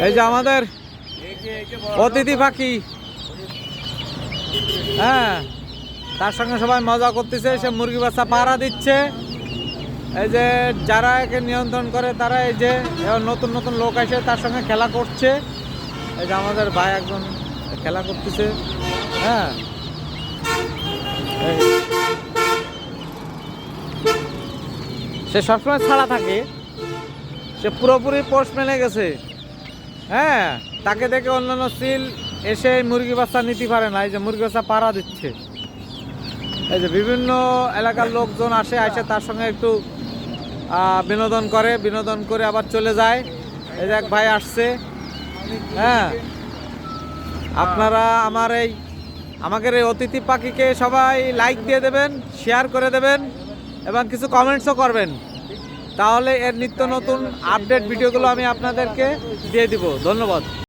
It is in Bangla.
এই যে আমাদের অতিথি পাখি, হ্যাঁ, তার সঙ্গে সবাই মজা করতেছে, সে মুরগি বাচ্চা পাহারা দিচ্ছে। এই যে যারা একে নিয়ন্ত্রণ করে তারা এই যে নতুন নতুন লোক এসে তার সঙ্গে খেলা করছে। এই যে আমাদের ভাই একজন খেলা করতেছে, হ্যাঁ। সে সবসময় ছাড়া থাকে, সে পুরোপুরি পোষ মেনে গেছে, হ্যাঁ। তাকে দেখে অন্যান্য সিল এসে মুরগি বাচ্চা নিতে পারে না। এই যে মুরগি বাচ্চা পাড়া দিচ্ছে। এই যে বিভিন্ন এলাকার লোকজন আসে তার সঙ্গে একটু বিনোদন করে আবার চলে যায়। এই যে এক ভাই আসছে, হ্যাঁ। আপনারা আমাদের এই অতিথি পাখিকে সবাই লাইক দিয়ে দেবেন, শেয়ার করে দেবেন এবং কিছু কমেন্টসও করবেন, তাহলে এর নিত্য নতুন আপডেট ভিডিওগুলো আমি আপনাদেরকে দিয়ে দিব। ধন্যবাদ।